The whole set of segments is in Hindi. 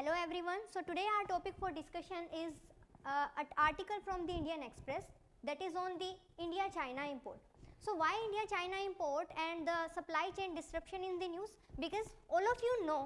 Hello everyone. So today our topic for discussion is an article from the Indian Express that is on the India-China import. So why India-China import and the supply chain disruption in the news? Because all of you know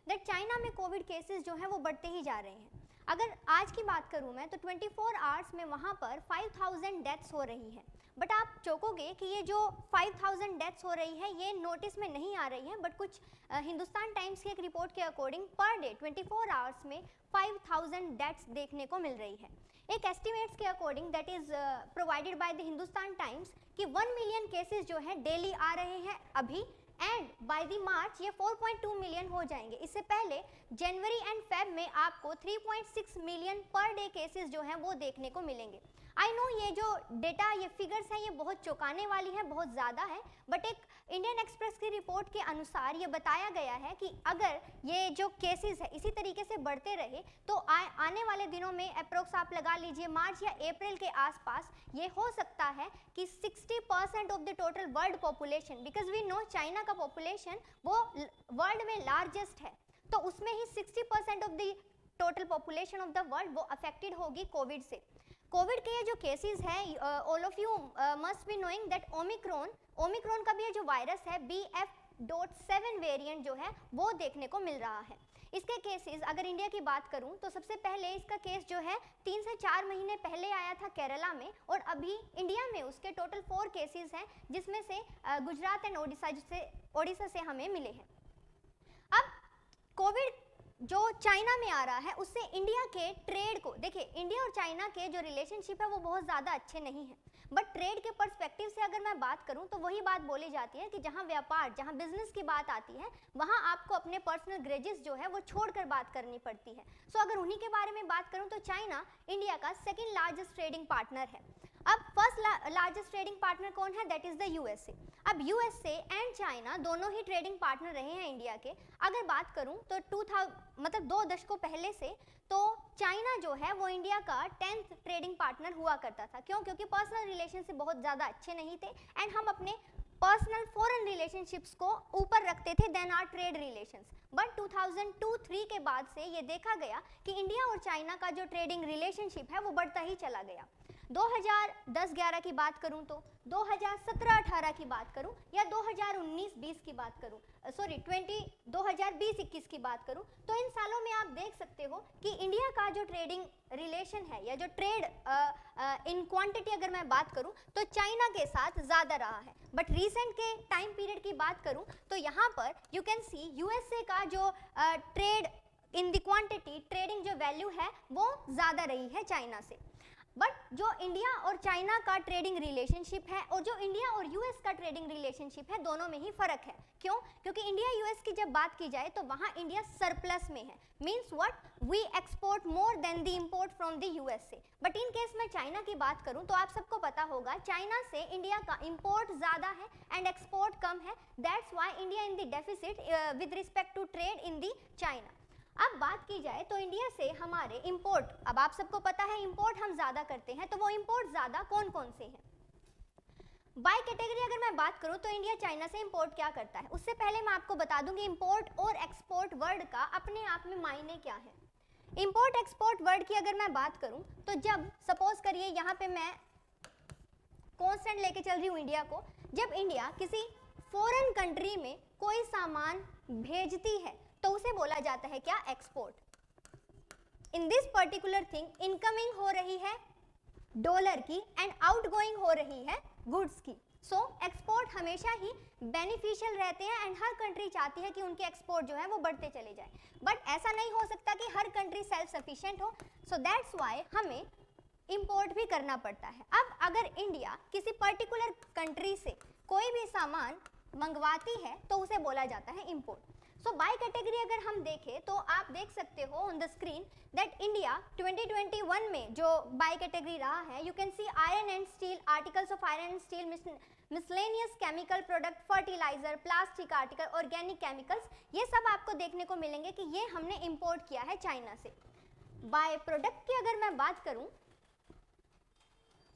that China में कोविड केसेस जो है वो बढ़ते ही जा रहे हैं. अगर आज की बात करूँ मैं तो 24 आवर्स में वहाँ पर 5000 डेथ्स हो रही है. बट आप चौंकोगे कि ये जो 5000 डेथ्स हो रही है ये नोटिस में नहीं आ रही है, बट कुछ हिंदुस्तान टाइम्स की एक रिपोर्ट के अकॉर्डिंग पर डे 24 आवर्स में 5000 डेथ्स देखने को मिल रही है. एक एस्टिमेट्स के according that is provided by the Hindustan times कि 1 मिलियन केसेस जो है डेली आ रहे हैं अभी, एंड बाय द मार्च ये 4.2 मिलियन हो जाएंगे. इससे पहले जनवरी एंड फेब में आपको 3.6 मिलियन पर डे केसेस जो हैं वो देखने को मिलेंगे. आई नो ये जो डेटा, ये फिगर्स हैं, ये बहुत चौंकाने वाली है, बहुत ज़्यादा है, बट एक इंडियन एक्सप्रेस की रिपोर्ट के अनुसार ये बताया गया है कि अगर ये जो केसेस है इसी तरीके से बढ़ते रहे तो आने वाले दिनों में अप्रोक्स आप लगा लीजिए मार्च या अप्रैल के आसपास ये हो सकता है कि 60% of the total world population, because we know China का पॉपुलेशन वो वर्ल्ड में लार्जेस्ट है, तो उसमें ही 60% of the total population of the world वो अफेक्टेड होगी कोविड से. कोविड के ये जो केसेस हैं, all of you must be knowing that Omicron का भी ये जो वायरस है BF.7 वेरिएंट जो है वो देखने को मिल रहा है. इसके केसेस अगर इंडिया की बात करूं तो सबसे पहले इसका केस जो है 3 से 4 महीने पहले आया था केरला में, और अभी इंडिया में उसके टोटल 4 केसेस हैं, जिसमें से गुजरात एंड ओडिशा से हमें मिले हैं. अब कोविड जो चाइना में आ रहा है उससे इंडिया के ट्रेड को देखिए, इंडिया और चाइना के जो रिलेशनशिप है वो बहुत ज़्यादा अच्छे नहीं हैं, बट ट्रेड के पर्सपेक्टिव से अगर मैं बात करूं तो वही बात बोली जाती है कि जहां व्यापार, जहां बिजनेस की बात आती है वहां आपको अपने पर्सनल ग्रेजेस जो है वो छोड़कर बात करनी पड़ती है. सो अगर उन्हीं के बारे में बात करूं तो चाइना इंडिया का सेकेंड लार्जेस्ट ट्रेडिंग पार्टनर है. अब फर्स्ट लार्जेस्ट ट्रेडिंग पार्टनर कौन है? That is the USA. अब यूएसए एंड चाइना दोनों ही ट्रेडिंग पार्टनर रहे हैं इंडिया के. अगर बात करूं तो 2 दशकों पहले से तो चाइना जो है वो इंडिया का 10th ट्रेडिंग पार्टनर हुआ करता था. क्यों? क्योंकि पर्सनल रिलेशन से बहुत ज़्यादा अच्छे नहीं थे, एंड हम अपने पर्सनल फॉरेन रिलेशनशिप्स को ऊपर रखते थे then are trade relations. But 2002-3 के बाद से ये देखा गया कि इंडिया और चाइना का जो ट्रेडिंग रिलेशनशिप है वो बढ़ता ही चला गया. 2010-11 की बात करूं तो 2017-18 की बात करूं या 2019-20 की बात करूं, 2020-21 की बात करूं, तो इन सालों में आप देख सकते हो कि इंडिया का जो ट्रेडिंग रिलेशन है या जो ट्रेड इन क्वांटिटी अगर मैं बात करूं तो चाइना के साथ ज़्यादा रहा है. बट रीसेंट के टाइम पीरियड की बात करूं तो यहाँ पर यू कैन सी यूएसए का जो trade in the quantity, trading जो वैल्यू है वो ज़्यादा रही है चाइना से. बट जो इंडिया और चाइना का ट्रेडिंग रिलेशनशिप है और जो इंडिया और यूएस का ट्रेडिंग रिलेशनशिप है, दोनों में ही फर्क है. क्यों? क्योंकि इंडिया यूएस की जब बात की जाए तो वहाँ इंडिया सरप्लस में है. Means what? We export more than the import from the USA. But in case में चाइना की बात करूँ तो आप सबको पता होगा चाइना से इंडिया का इंपोर्ट ज़्यादा है एंड एक्सपोर्ट कम है. That's why India in the deficit with respect to trade in the China. अब बात की जाए तो इंडिया से हमारे इंपोर्ट, अब आप सबको पता है इंपोर्ट हम ज़्यादा करते हैं, तो वो इंपोर्ट ज़्यादा कौन कौन से हैं? बाय कैटेगरी अगर मैं बात करूं तो इंडिया चाइना से इंपोर्ट क्या करता है, उससे पहले मैं आपको बता दूं कि इंपोर्ट और एक्सपोर्ट वर्ड का अपने आप में मायने क्या है. इंपोर्ट एक्सपोर्ट वर्ड की अगर मैं बात करूं तो जब सपोज करिए यहाँ पे मैं कॉन्स्टेंट लेके चल रही हूँ इंडिया को, जब इंडिया किसी फॉरेन कंट्री में कोई सामान भेजती है तो उसे बोला जाता है क्या? Export. In this particular thing incoming हो रही है डॉलर की एंड आउटगोइंग हो रही है गुड्स की. सो एक्सपोर्ट हमेशा ही बेनिफिशियल रहते हैं एंड हर कंट्री चाहती है कि उनके एक्सपोर्ट जो है वो बढ़ते चले जाए. बट ऐसा नहीं हो सकता कि हर कंट्री सेल्फ सफिशिएंट हो. सो दैट्स वाई हमें इंपोर्ट भी करना पड़ता है. अब अगर इंडिया किसी पर्टिकुलर कंट्री से कोई भी सामान मंगवाती है तो उसे बोला जाता है इंपोर्ट. सो बाय कैटेगरी अगर हम देखें तो आप देख सकते हो on the screen that India 2021 में जो बाय कैटेगरी रहा है, you can see iron and steel, articles of iron and steel, miscellaneous chemical product, fertiliser, plastic article, organic chemicals, ये सब आपको देखने को मिलेंगे कि ये हमने इंपोर्ट किया है चाइना से. बाय प्रोडक्ट की अगर मैं बात करूं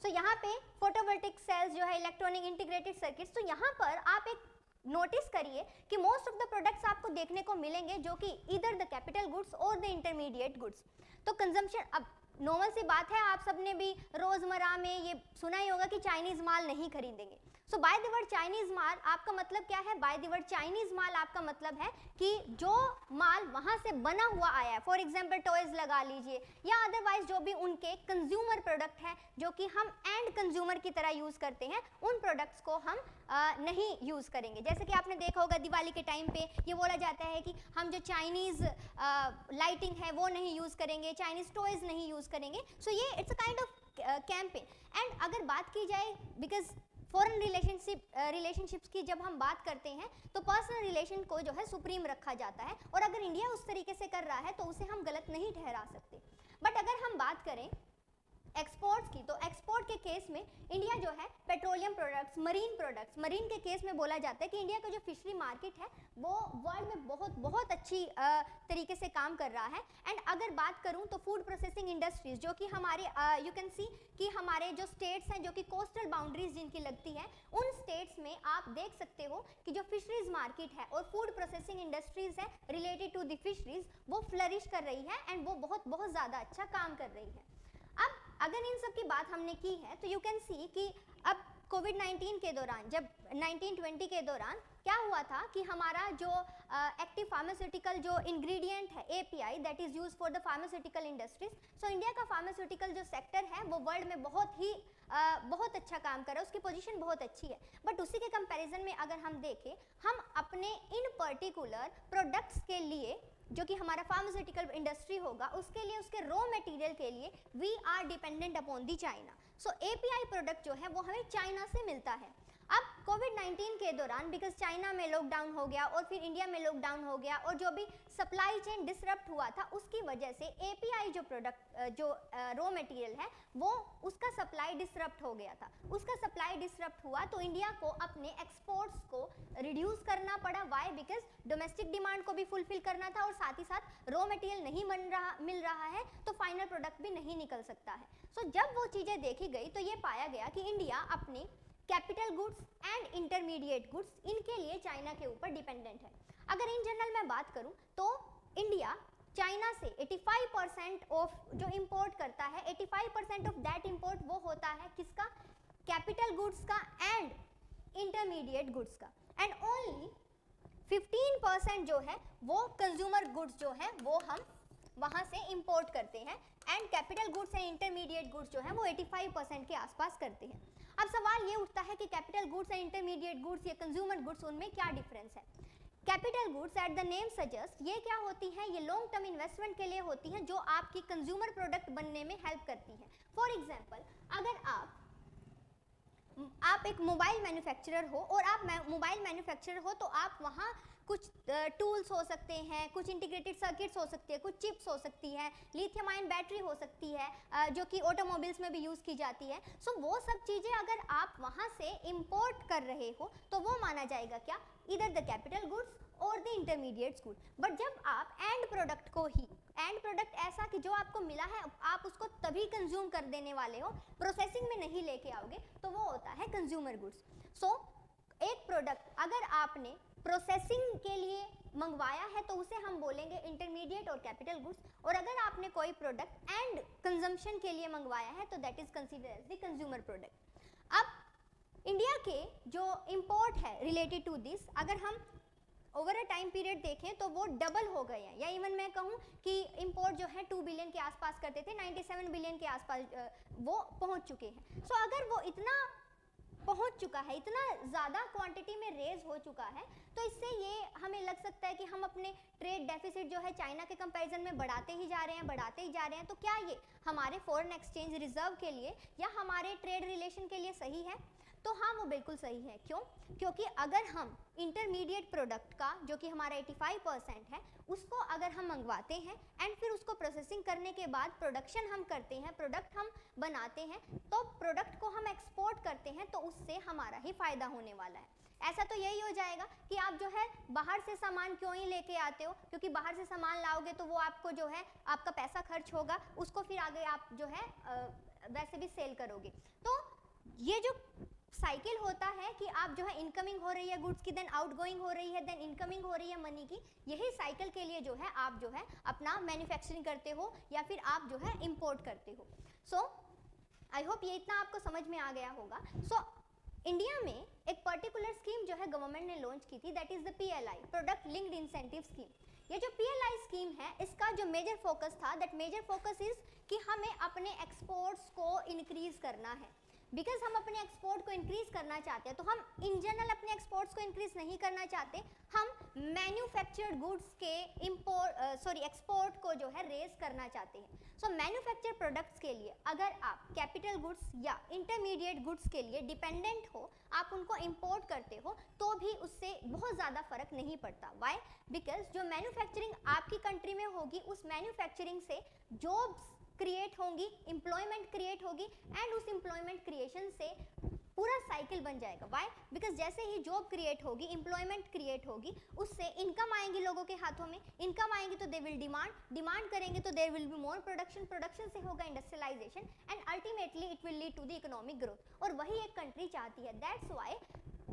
तो यहाँ पे फोटोवोल्टिक सेल्स जो है, इलेक्ट्रॉनिक इंटीग्रेटेड सर्किट्स, तो यहाँ पर आप एक नोटिस करिए कि मोस्ट ऑफ द प्रोडक्ट्स आपको देखने को मिलेंगे जो कि इधर द कैपिटल गुड्स और द इंटरमीडिएट गुड्स। तो कंजम्पशन, अब नॉर्मल सी बात है, आप सबने भी रोजमर्रा में ये सुना ही होगा कि चाइनीज माल नहीं खरीदेंगे। सो बाय द वर्ड चाइनीज माल आपका मतलब क्या है? बाय द वर्ड चाइनीज माल आपका मतलब है कि जो माल वहां से बना हुआ आया है, फॉर एग्जांपल टॉयज लगा लीजिए या अदरवाइज जो भी उनके कंज्यूमर प्रोडक्ट हैं जो कि हम एंड कंज्यूमर की तरह यूज करते हैं, उन प्रोडक्ट्स को हम नहीं यूज करेंगे। जैसे कि आपने देखा होगा दिवाली के टाइम पे ये बोला जाता है कि हम जो चाइनीज लाइटिंग है वो नहीं यूज करेंगे, चाइनीज टॉयज नहीं यूज करेंगे। सो ये it's a kind of campaign. And अगर बात की जाए, बिकॉज फॉरेन रिलेशनशिप्स की जब हम बात करते हैं तो पर्सनल रिलेशन को जो है सुप्रीम रखा जाता है, और अगर इंडिया उस तरीके से कर रहा है तो उसे हम गलत नहीं ठहरा सकते। बट अगर हम बात करें एक्सपोर्ट्स की, तो एक्सपोर्ट के केस में इंडिया जो है पेट्रोलियम प्रोडक्ट्स, मरीन के केस में बोला जाता है कि इंडिया का जो फिशरी मार्केट है वो वर्ल्ड में बहुत अच्छी तरीके से काम कर रहा है। एंड अगर बात करूं तो फूड प्रोसेसिंग इंडस्ट्रीज जो कि हमारे यू कैन सी कि हमारे जो स्टेट्स हैं जो कि कोस्टल बाउंड्रीज जिनकी लगती हैं, उन स्टेट्स में आप देख सकते हो कि जो फिशरीज मार्केट है और फूड प्रोसेसिंग इंडस्ट्रीज है रिलेटेड टू द फिशरीज, वो फ्लरिश कर रही है एंड वो बहुत ज़्यादा अच्छा काम कर रही है। अब अगर इन सब की बात हमने की है तो यू कैन सी कि अब कोविड-19 के दौरान, जब 1920 के दौरान क्या हुआ था कि हमारा जो एक्टिव फार्मास्यूटिकल जो इंग्रेडिएंट है API that is used for the pharmaceutical industries, so India का फार्मास्यूटिकल जो सेक्टर है वो वर्ल्ड में बहुत अच्छा काम कर रहा है, उसकी पोजीशन बहुत अच्छी है। बट उसी के कंपैरिजन में अगर हम देखें, हम अपने इन पर्टिकुलर प्रोडक्ट्स के लिए जो कि हमारा फार्मास्यूटिकल इंडस्ट्री होगा उसके लिए, उसके रॉ मटेरियल के लिए we are dependent upon the China. So API product जो है वो हमें चाइना से मिलता है। अब कोविड-19 के दौरान बिकॉज चाइना में लॉकडाउन हो गया और फिर इंडिया में लॉकडाउन हो गया और जो भी सप्लाई चेन डिसरप्ट हुआ था उसकी वजह से एपीआई जो प्रोडक्ट जो रॉ मटेरियल है वो उसका सप्लाई डिसरप्ट हो गया था। उसका सप्लाई डिसरप्ट हुआ तो इंडिया को अपने एक्सपोर्ट्स को रिड्यूस करना पड़ा। वाई? बिकॉज डोमेस्टिक डिमांड को भी फुलफिल करना था और साथ ही साथ रॉ मटेरियल नहीं मिल रहा है तो फाइनल प्रोडक्ट भी नहीं निकल सकता है। सो जब वो चीज़ें देखी गई तो ये पाया गया कि इंडिया अपने capital goods and intermediate goods इनके लिए चाइना के ऊपर डिपेंडेंट है। अगर इन जनरल मैं बात करूं तो इंडिया चाइना से 85% ऑफ जो इंपोर्ट करता है, 85% ऑफ दैट इंपोर्ट वो होता है किसका? कैपिटल गुड्स का एंड इंटरमीडिएट गुड्स का। एंड ओनली 15% जो है वो कंज्यूमर गुड्स जो है वो हम वहां से इंपोर्ट करते हैं and capital goods and intermediate goods जो है वो 85% के आसपास करते हैं। अब सवाल ये उठता है कि capital goods and intermediate goods या कंज्यूमर गुड्स उनमें क्या डिफरेंस है? Capital goods at the name suggest ये क्या होती हैं? ये लॉन्ग टर्म इन्वेस्टमेंट के लिए होती हैं जो आपकी कंज्यूमर प्रोडक्ट बनने में हेल्प करती हैं। फॉर एग्जाम्पल, अगर आप एक मोबाइल मैन्युफैक्चरर हो और आप मोबाइल मैन्युफैक्चरर हो तो आप वहाँ कुछ टूल्स हो सकते हैं, कुछ इंटीग्रेटेड सर्किट्स हो सकती है, कुछ चिप्स हो सकती है, लिथियम आयन बैटरी हो सकती है जो कि ऑटोमोबाइल्स में भी यूज़ की जाती है। सो वो सब चीज़ें अगर आप वहाँ से इंपोर्ट कर रहे हो तो वो माना जाएगा क्या? इधर द कैपिटल गुड्स और द इंटरमीडिएट गुड्स। बट जब आप एंड प्रोडक्ट को ही, एंड प्रोडक्ट ऐसा कि जो आपको मिला है आप उसको तभी कंज्यूम कर देने वाले हो, प्रोसेसिंग में नहीं लेके आओगे, तो वो होता है कंज्यूमर गुड्स। सो एक प्रोडक्ट अगर आपने प्रोसेसिंग के लिए मंगवाया है तो उसे हम बोलेंगे इंटरमीडिएट और कैपिटल गुड्स, और अगर आपने कोई प्रोडक्ट एंड कंजम्पशन के लिए मंगवाया है तो that is considered as the consumer product. अब इंडिया के जो इंपोर्ट है रिलेटेड टू दिस, अगर हम ओवर अ टाइम पीरियड देखें तो वो डबल हो गए हैं, या इवन मैं कहूँ कि इंपोर्ट जो है 2 बिलियन के आसपास करते थे, 97 बिलियन के आसपास वो पहुँच चुके हैं। सो अगर वो इतना पहुंच चुका है, इतना ज़्यादा क्वांटिटी में रेज हो चुका है, तो इससे ये हमें लग सकता है कि हम अपने ट्रेड डेफिसिट जो है चाइना के कंपैरिजन में बढ़ाते ही जा रहे हैं। तो क्या ये हमारे फॉरेन एक्सचेंज रिजर्व के लिए या हमारे ट्रेड रिलेशन के लिए सही है? तो हाँ, वो बिल्कुल सही है। क्यों? क्योंकि अगर हम इंटरमीडिएट प्रोडक्ट का जो कि हमारा 85% है उसको अगर हम मंगवाते हैं एंड फिर उसको प्रोसेसिंग करने के बाद प्रोडक्शन हम करते हैं, प्रोडक्ट हम बनाते हैं, तो प्रोडक्ट को हम एक्सपोर्ट करते हैं, तो उससे हमारा ही फायदा होने वाला है। ऐसा तो यही हो जाएगा कि आप जो है बाहर से सामान क्यों ही लेके आते हो, क्योंकि बाहर से सामान लाओगे तो वो आपको जो है आपका पैसा खर्च होगा, उसको फिर आगे आप जो है वैसे भी सेल करोगे। तो ये जो साइकिल होता है कि आप जो है इनकमिंग हो रही है गुड्स की, देन आउटगोइंग हो रही है, देन इनकमिंग हो रही है मनी की, यही साइकिल के लिए जो है आप जो है अपना मैन्युफैक्चरिंग करते हो या फिर आप जो है इंपोर्ट करते हो। सो आई होप ये इतना आपको समझ में आ गया होगा। सो इंडिया में एक पर्टिकुलर स्कीम जो है गवर्नमेंट ने लॉन्च की थी, that is the PLI, product linked incentive scheme. ये जो PLI स्कीम है इसका जो मेजर फोकस था, दैट मेजर फोकस इज कि हमें अपने एक्सपोर्ट्स को इंक्रीज करना है। बिकॉज हम अपने एक्सपोर्ट को इंक्रीज करना चाहते हैं, तो हम इन जनरल अपने एक्सपोर्ट्स को इंक्रीज नहीं करना चाहते, हम मैन्युफैक्चर्ड गुड्स के एक्सपोर्ट को जो है रेज करना चाहते हैं। सो मैन्युफैक्चर प्रोडक्ट्स के लिए अगर आप कैपिटल गुड्स या इंटरमीडिएट गुड्स के लिए डिपेंडेंट हो, आप उनको इंपोर्ट करते हो, तो भी उससे बहुत ज़्यादा फर्क नहीं पड़ता। वाई? बिकॉज जो मैन्युफैक्चरिंग आपकी कंट्री में होगी, उस मैन्युफैक्चरिंग से जॉब्स क्रिएट होंगी, एम्प्लॉयमेंट क्रिएट होगी, एंड उस एम्प्लॉयमेंट क्रिएशन से पूरा साइकिल बन जाएगा। वाई? बिकॉज जैसे ही जॉब क्रिएट होगी, एम्प्लॉयमेंट क्रिएट होगी, उससे इनकम आएंगी लोगों के हाथों में, इनकम आएंगी तो दे विल डिमांड करेंगे तो there will be more production, production से होगा industrialisation, and ultimately it will lead to the economic growth. और वही एक कंट्री चाहती है। दैट्स वाई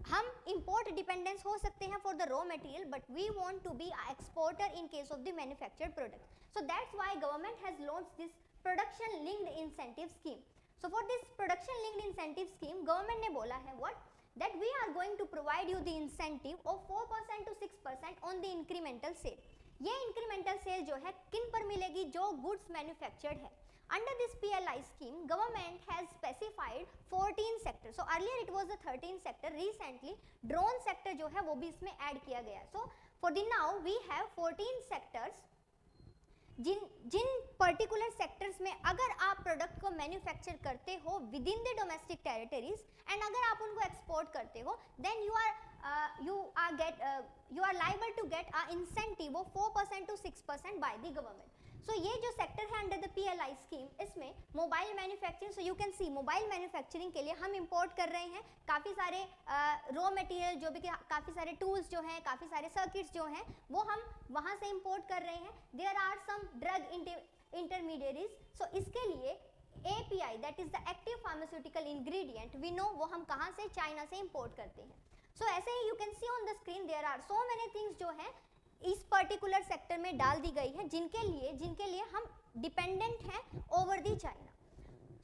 हम इंपोर्ट डिपेंडेंस हो सकते हैं for the raw material, but we want to be exporter in case of the manufactured product. So that's why government has launched this production linked incentive scheme. So for this production linked incentive scheme, government ने बोला है what? That we are going to provide you the incentive of 4% to 6% on the incremental sale. ये incremental sale जो है किन पर मिलेगी? जो goods manufactured है। Under this PLI scheme, government has specified 14 sectors. So earlier it was the 13 sector. Recently drone sector जो है वो भी इसमें add किया गया है। So for the now we have 14 sectors. जिन पर्टिकुलर सेक्टर्स में अगर आप प्रोडक्ट को मैन्युफैक्चर करते हो within the domestic territories, and अगर आप उनको एक्सपोर्ट करते हो, then you are liable to get a incentive of 4% to 6% by the government. So ये जो सेक्टर है अंडर द PLI स्कीम, इसमें mobile manufacturing, so you can see mobile manufacturing के लिए हम इंपोर्ट कर रहे हैं काफ़ी सारे रॉ मटेरियल, जो भी काफ़ी सारे टूल्स जो हैं, काफ़ी सारे सर्किट्स जो हैं, वो हम वहाँ से इंपोर्ट कर रहे हैं। There are some drug intermediaries, so इसके लिए API, that is the active pharmaceutical ingredient, we know वो हम कहाँ से, चाइना से इंपोर्ट करते हैं। सो ऐसे ही you can see on the screen there are so many things जो है इस पर्टिकुलर सेक्टर में डाल दी गई है, जिनके लिए हम डिपेंडेंट हैं ओवर दी चाइना।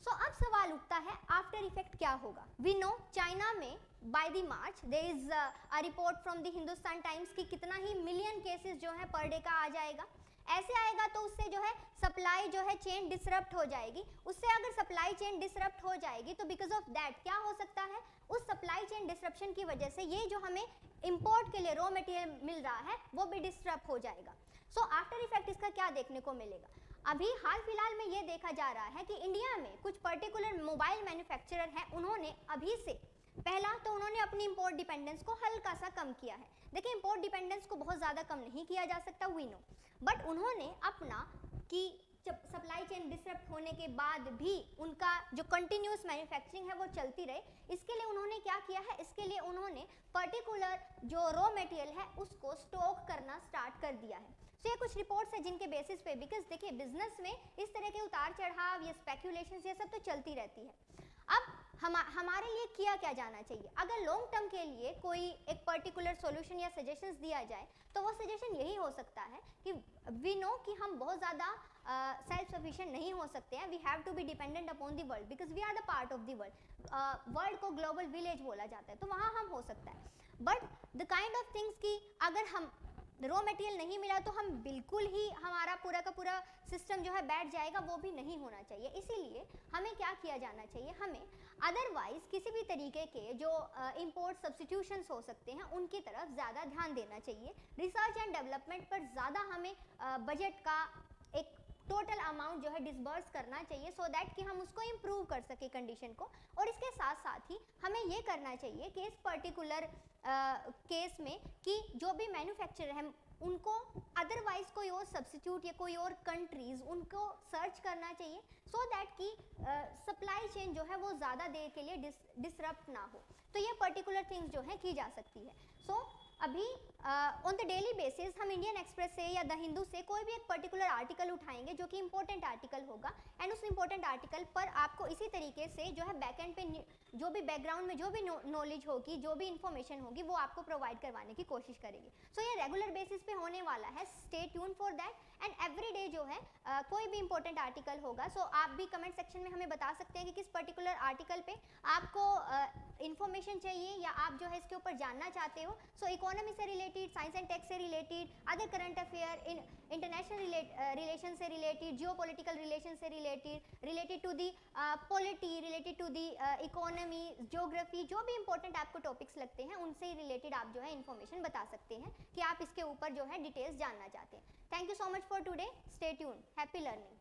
सो अब सवाल उठता है आफ्टर इफेक्ट क्या होगा। वी नो चाइना में by the March there is a report from the Hindustan times की कितना ही मिलियन केसेस जो है पर डे का आ जाएगा। ऐसे आएगा तो उससे जो है सप्लाई जो है चेन डिसरप्ट हो जाएगी। उससे अगर सप्लाई चेन डिसरप्ट हो जाएगी तो बिकॉज ऑफ दैट क्या हो सकता है, उस सप्लाई चेन डिसरप्शन की वजह से ये जो हमें इंपोर्ट के लिए रॉ मटेरियल मिल रहा है वो भी डिस्टर्ब हो जाएगा। सो आफ्टर इफेक्ट इसका क्या देखने को मिलेगा? अभी हाल फिलहाल में ये देखा जा रहा है कि इंडिया में कुछ पर्टिकुलर मोबाइल मैन्युफैक्चरर हैं, उन्होंने अभी से पहला तो उन्होंने अपनी इंपोर्ट डिपेंडेंस को हल्का सा कम किया है। देखिए इंपोर्ट डिपेंडेंस को बहुत ज़्यादा कम नहीं किया जा सकता, वी नो, बट उन्होंने अपना कि जब सप्लाई चेन डिसरप्ट होने के बाद भी उनका जो कंटिन्यूस मैन्युफैक्चरिंग है वो चलती रहे, इसके लिए उन्होंने क्या किया है, इसके लिए उन्होंने पर्टिकुलर जो रॉ मटेरियल है उसको स्टॉक करना स्टार्ट कर दिया है। तो ये कुछ रिपोर्ट्स है जिनके बेसिस पे, बिकॉज देखिए बिजनेस में इस तरह के उतार चढ़ाव, ये स्पेक्यूलेशन, ये सब तो चलती रहती है। अब हमारे लिए किया क्या जाना चाहिए? अगर लॉन्ग टर्म के लिए कोई एक पर्टिकुलर सॉल्यूशन या सजेशंस दिया जाए तो वो सजेशन यही हो सकता है कि वी नो कि हम बहुत ज़्यादा सेल्फ सफिशिएंट नहीं हो सकते हैं, we have to be dependent upon the world because we are the part of the world. World को ग्लोबल विलेज बोला जाता है, तो वहाँ हम हो सकता है, but the kind of things की अगर हम रॉ मटेरियल नहीं मिला तो हम बिल्कुल ही हमारा पूरा का पूरा सिस्टम जो है बैठ जाएगा, वो भी नहीं होना चाहिए। इसीलिए हमें क्या किया जाना चाहिए, हमें अदरवाइज किसी भी तरीके के जो इंपोर्ट सब्स्टिट्यूशंस हो सकते हैं उनकी तरफ ज़्यादा ध्यान देना चाहिए। रिसर्च एंड डेवलपमेंट पर ज़्यादा हमें बजट का एक टोटल अमाउंट जो है डिसबर्स करना चाहिए, सो दैट कि हम उसको इम्प्रूव कर सके कंडीशन को। और इसके साथ साथ ही हमें ये करना चाहिए कि इस पर्टिकुलर केस में कि जो भी मैन्युफैक्चरर हैं उनको अदरवाइज कोई और सब्स्टिट्यूट या कोई और कंट्रीज़ उनको सर्च करना चाहिए, सो दैट कि सप्लाई चेन जो है वो ज़्यादा देर के लिए डिसरप्ट ना हो। तो ये पर्टिकुलर थिंग्स जो है की जा सकती है। सो अभी ऑन द डेली बेसिस हम इंडियन एक्सप्रेस से या द हिंदू से कोई भी एक पर्टिकुलर आर्टिकल उठाएंगे जो कि इंपॉर्टेंट आर्टिकल होगा, एंड उस इंपॉर्टेंट आर्टिकल पर आपको इसी तरीके से जो है बैकएंड पे जो भी बैकग्राउंड में जो भी नॉलेज होगी, जो भी इंफॉर्मेशन होगी, वो आपको प्रोवाइड करवाने की कोशिश करेंगे। सो ये रेगुलर बेसिस पे होने वाला है, stay tune for that, and every day जो है कोई भी इंपॉर्टेंट आर्टिकल होगा। सो आप भी कमेंट सेक्शन में हमें बता सकते हैं कि किस पर्टिकुलर आर्टिकल पे आपको इंफॉर्मेशन चाहिए या आप जो है इसके ऊपर जानना चाहते हो। सो इकोनॉमी से रिलेटेड, साइंस एंड टेक से related, other current affair, international relation से रिलेटेड, जियो पॉलिटिकल रिलेशन से related to the polity, related to the economy, geography, जो भी इंपॉर्टेंट आपको टॉपिक्स लगते हैं उनसे रिलेटेड आप जो है इंफॉर्मेशन बता सकते हैं कि आप इसके ऊपर जो है डिटेल्स जानना चाहते हैं। Thank you so much for today, stay tune, happy learning.